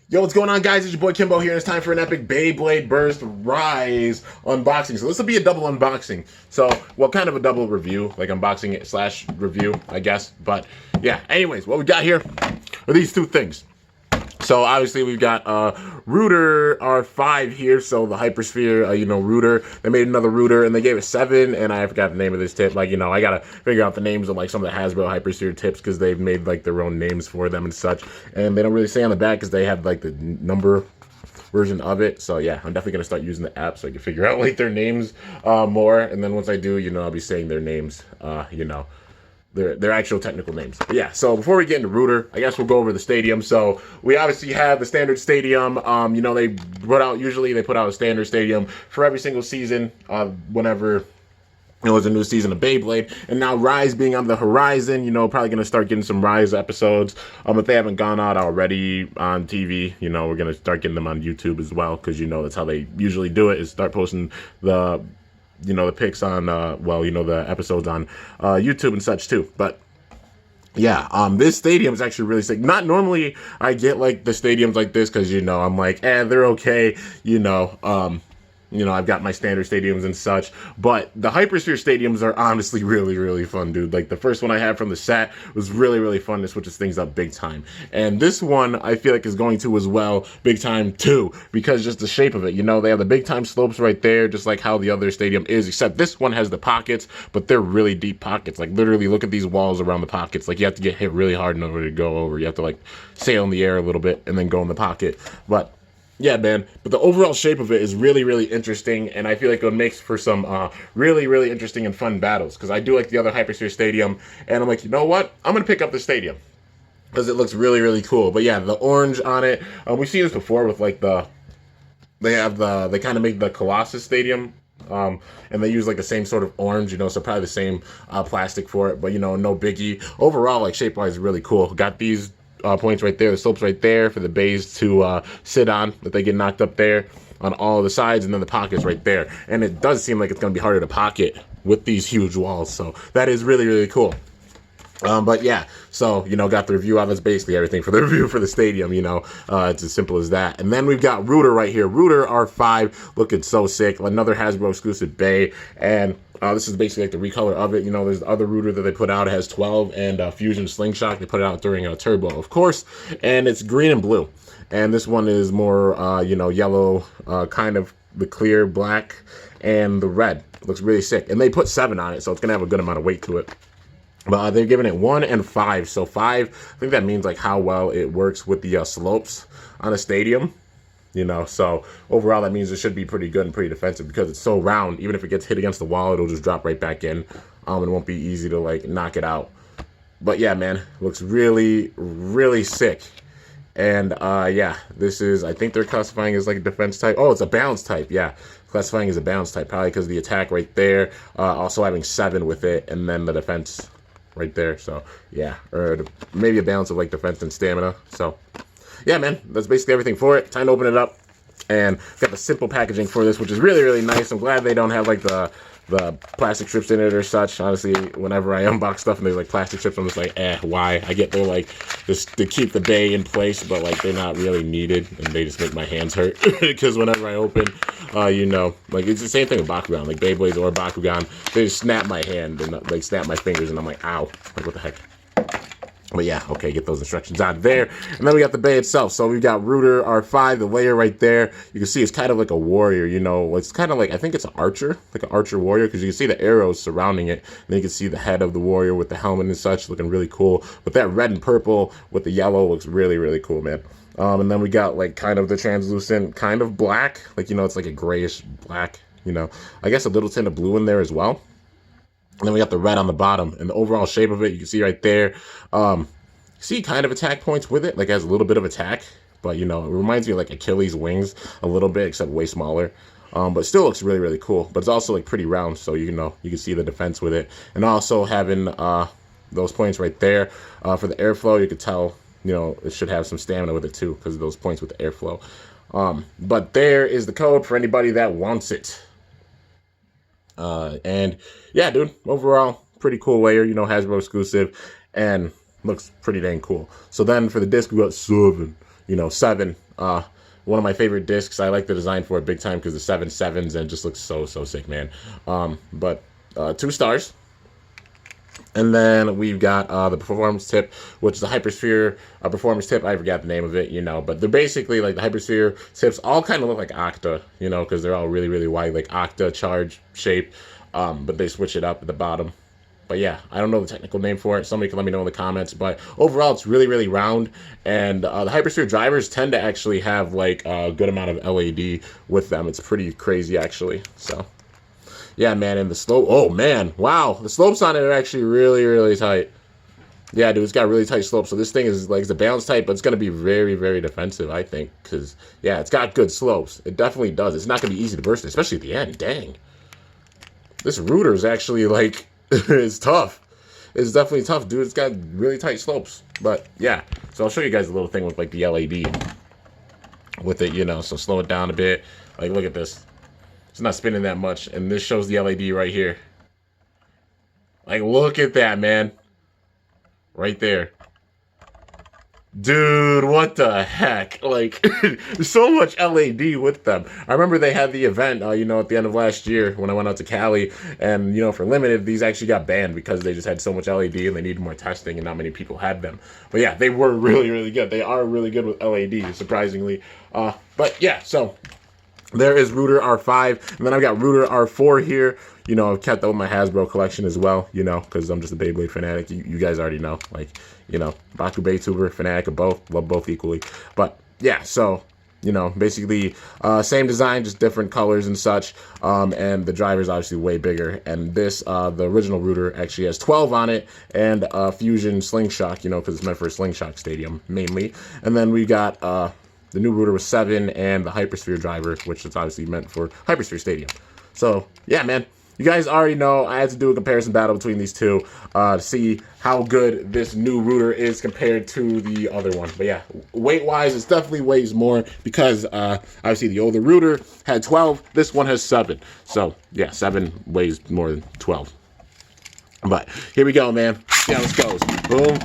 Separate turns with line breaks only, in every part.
Yo, what's going on, guys? It's your boy Kimbo here, and it's time for an epic Beyblade Burst Rise unboxing. So this will be a double unboxing. So, well, kind of a double review, like unboxing it slash review, I guess. But yeah, anyways, what we got here are these two things. So obviously we've got Rudr R5 here, so the Hypersphere, Rudr. They made another Rudr, and they gave it 7, and I forgot the name of this tip. Like, I gotta figure out the names of like some of the Hasbro Hypersphere tips because they've made like their own names for them and such, and they don't really say on the back because they have like the number version of it. So yeah, I'm definitely gonna start using the app so I can figure out like their names more, and then once I do, I'll be saying their names, their actual technical names. But yeah, so before we get into Rudr, I guess we'll go over the stadium. So we obviously have the standard stadium. Usually they put out a standard stadium for every single season, whenever there's a new season of Beyblade. And now Rise being on the horizon, probably going to start getting some Rise episodes. If they haven't gone out already on TV, we're going to start getting them on YouTube as well, because that's how they usually do it, is start posting the pics on, the episodes on YouTube and such too. But yeah, this stadium is actually really sick. Not normally I get like the stadiums like this, because I'm like, they're okay, I've got my standard stadiums and such, but the Hypersphere stadiums are honestly really, really fun, dude. Like, the first one I had from the set was really, really fun. It switches things up big time. And this one, I feel like, is going to as well, big time too, because just the shape of it, they have the big time slopes right there, just like how the other stadium is, except this one has the pockets, but they're really deep pockets. Like, literally, look at these walls around the pockets. Like, you have to get hit really hard in order to go over. You have to, like, sail in the air a little bit and then go in the pocket. But yeah, man, but the overall shape of it is really, really interesting, and I feel like it makes for some really, really interesting and fun battles, because I do like the other Hypersphere Stadium, and I'm like, you know what? I'm going to pick up the Stadium, because it looks really, really cool. But yeah, the orange on it, we've seen this before with like they kind of make the Colossus Stadium, and they use like the same sort of orange, so probably the same plastic for it, but no biggie. Overall, like, shape-wise, really cool. Got these points right there, the slopes right there for the bays to sit on, that they get knocked up there on all the sides, and then the pockets right there. And it does seem like it's going to be harder to pocket with these huge walls, so that is really, really cool. But yeah, so, got the review out. That's basically everything for the review for the stadium, it's as simple as that. And then we've got Rudr right here. Rudr R5, looking so sick. Another Hasbro exclusive Bay, and this is basically like the recolor of it. There's the other Rudr that they put out. It has 12 and Fusion Slingshot. They put it out during Turbo, of course, and it's green and blue. And this one is more, yellow, kind of the clear black, and the red. It looks really sick. And they put 7 on it, so it's going to have a good amount of weight to it. But they're giving it 1 and 5. So 5, I think that means like how well it works with the slopes on a stadium. So overall that means it should be pretty good and pretty defensive, because it's so round. Even if it gets hit against the wall, it'll just drop right back in. It won't be easy to like knock it out. But yeah, man, looks really, really sick. And yeah, this is, I think they're classifying as like a defense type. Oh, it's a balance type. Yeah, classifying as a balance type, probably because of the attack right there. Also having 7 with it, and then the defense right there. So yeah, or maybe a balance of like defense and stamina. So yeah, man, that's basically everything for it. Time to open it up, and got the simple packaging for this, which is really, really nice. I'm glad they don't have like the plastic strips in it or such. Honestly, whenever I unbox stuff and there's like plastic strips, I'm just like, why? I get they're like just to keep the bay in place, but like they're not really needed, and they just make my hands hurt, because whenever I open, like, it's the same thing with Bakugan, like Beyblades or Bakugan, they just snap my hand and like snap my fingers, and I'm like, ow, like what the heck. But yeah, okay, get those instructions out of there. And then we got the bay itself. So we've got Rudr R5, the layer right there. You can see it's kind of like a warrior, It's kind of like, I think it's an archer, like an archer warrior, because you can see the arrows surrounding it. And then you can see the head of the warrior with the helmet and such, looking really cool. But that red and purple with the yellow looks really, really cool, man. And then we got like kind of the translucent kind of black. Like, it's like a grayish black, I guess a little tint of blue in there as well. And then we got the red on the bottom, and the overall shape of it, you can see right there. See kind of attack points with it, like it has a little bit of attack, but it reminds me of like Achilles' wings a little bit, except way smaller. But still looks really, really cool. But it's also like pretty round, so you can see the defense with it. And also having those points right there for the airflow, you could tell it should have some stamina with it too, because of those points with the airflow. But there is the code for anybody that wants it. And yeah, dude, overall, pretty cool layer, Hasbro exclusive, and looks pretty dang cool. So then for the disc, we got 7. you know, 7. One of my favorite discs. I like the design for it big time because the 7 sevens and it just looks so sick, man. But 2 stars. And then we've got the performance tip, which is the Hypersphere performance tip. I forgot the name of it, you know, but they're basically like the Hypersphere tips all kind of look like Octa, you know, because they're all really wide, like Octa charge shape, but they switch it up at the bottom. But yeah, I don't know the technical name for it. Somebody can let me know in the comments. But overall, it's really round. And the Hypersphere drivers tend to actually have like a good amount of LED with them. It's pretty crazy, actually. So yeah, man. And the slope, oh man, wow, the slopes on it are actually really tight. Yeah, dude, it's got really tight slopes. So this thing is like, it's a balance type, but it's gonna be very defensive, I think, because yeah, it's got good slopes. It definitely does. It's not gonna be easy to burst, especially at the end. Dang, this Rudr is actually like it's tough. It's definitely tough, dude. It's got really tight slopes. But yeah, so I'll show you guys a little thing with like the LED with it, you know. So slow it down a bit. Like, look at this. It's not spinning that much, and this shows the LED right here. Like, look at that, man. Right there. Dude, what the heck? Like, there's so much LED with them. I remember they had the event, you know, at the end of last year when I went out to Cali, and, you know, for limited, these actually got banned because they just had so much LED and they needed more testing and not many people had them. But yeah, they were really good. They are really good with LED, surprisingly. But yeah, so there is Rudr R5, and then I've got Rudr R4 here. You know, I've kept that with my Hasbro collection as well, you know, because I'm just a Beyblade fanatic. You guys already know. Like, you know, Baku Baytuber, fanatic of both. Love both equally. But, yeah, so, you know, basically, same design, just different colors and such. And the driver's obviously way bigger. And this, the original Rudr actually has 12 on it and Fusion Slingshot, you know, because it's meant for a Slingshot stadium, mainly. And then we got the new Rudr with 7 and the Hypersphere driver, which is obviously meant for Hypersphere Stadium. So, yeah, man. You guys already know I had to do a comparison battle between these two to see how good this new Rudr is compared to the other one. But yeah, weight-wise, it definitely weighs more because obviously the older Rudr had 12. This one has 7. So yeah, 7 weighs more than 12. But here we go, man. See how this goes. Boom.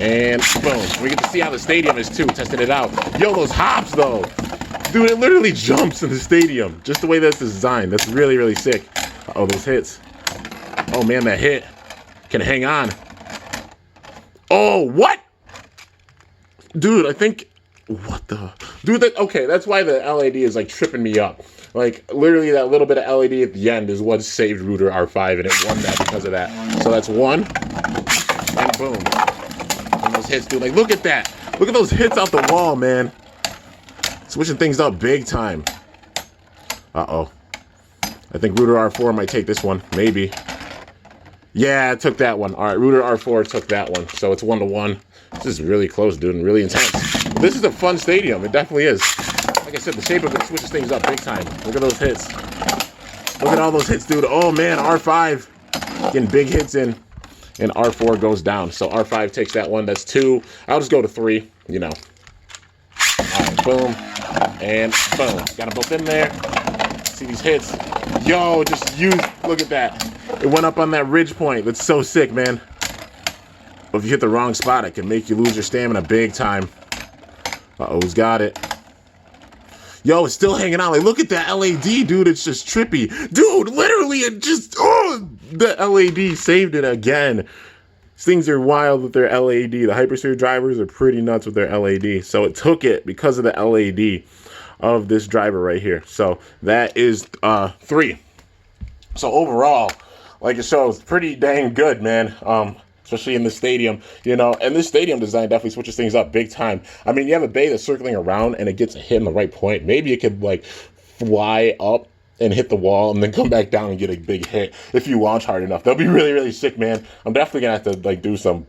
And boom. We get to see how the stadium is too, testing it out. Yo, those hops though. Dude, it literally jumps in the stadium. Just the way that's designed. That's really sick. Oh, those hits. Oh, man, that hit can hang on. Oh, what? Dude, I think... What the... Dude, okay, that's why the LED is, like, tripping me up. Like, literally, that little bit of LED at the end is what saved Rudr R5, and it won that because of that. So that's 1. And boom. And those hits, dude. Like, look at that. Look at those hits out the wall, man. Switching things up big time. Uh-oh. I think Rudr R4 might take this one. Maybe. Yeah, it took that one. All right, Rudr R4 took that one. So it's 1-1. This is really close, dude, and really intense. But this is a fun stadium. It definitely is. Like I said, the shape of it switches things up big time. Look at those hits. Look at all those hits, dude. Oh, man, R5 getting big hits in. And R4 goes down. So R5 takes that one. That's 2. I'll just go to 3, you know. All right, boom. And boom. Got them both in there. See these hits. Yo, look at that. It went up on that ridge point. That's so sick, man. But if you hit the wrong spot, it can make you lose your stamina big time. Uh-oh, who's got it? Yo, it's still hanging on. Like, look at that LED, dude. It's just trippy. Dude, literally, it just... Oh, the LED saved it again. These things are wild with their LED. The Hypersphere drivers are pretty nuts with their LED. So it took it because of the LED of this driver right here. So that is 3. So overall, like it shows, pretty dang good, man. Especially in the stadium, you know, and this stadium design definitely switches things up big time. I mean, you have a bay that's circling around and it gets a hit in the right point. Maybe it could like fly up and hit the wall and then come back down and get a big hit if you launch hard enough. That'll be really sick, man. I'm definitely gonna have to like do some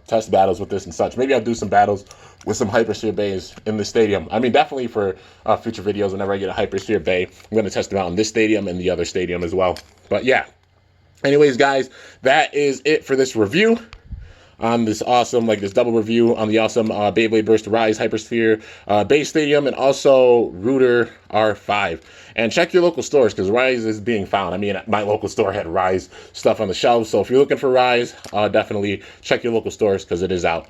test battles with this and such. Maybe I'll do some battles with some Hypersphere bays in the stadium. I mean, definitely for future videos, whenever I get a Hypersphere bay, I'm going to test them out in this stadium and the other stadium as well. But yeah. Anyways, guys, that is it for this review on this awesome, like this double review on the awesome Beyblade Burst Rise Hypersphere Bay Stadium and also Rudr R5. And check your local stores because Rise is being found. I mean, my local store had Rise stuff on the shelves. So if you're looking for Rise, definitely check your local stores because it is out.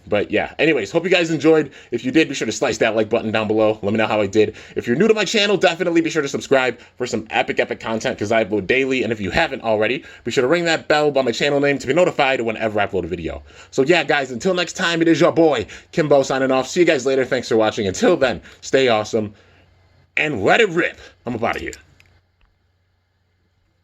But yeah, anyways, hope you guys enjoyed. If you did, be sure to slice that like button down below. Let me know how I did. If you're new to my channel, definitely be sure to subscribe for some epic content, because I upload daily. And if you haven't already, be sure to ring that bell by my channel name to be notified whenever I upload a video. So yeah, guys, until next time, it is your boy, Kimbo, signing off. See you guys later. Thanks for watching. Until then, stay awesome and let it rip. I'm up out of here.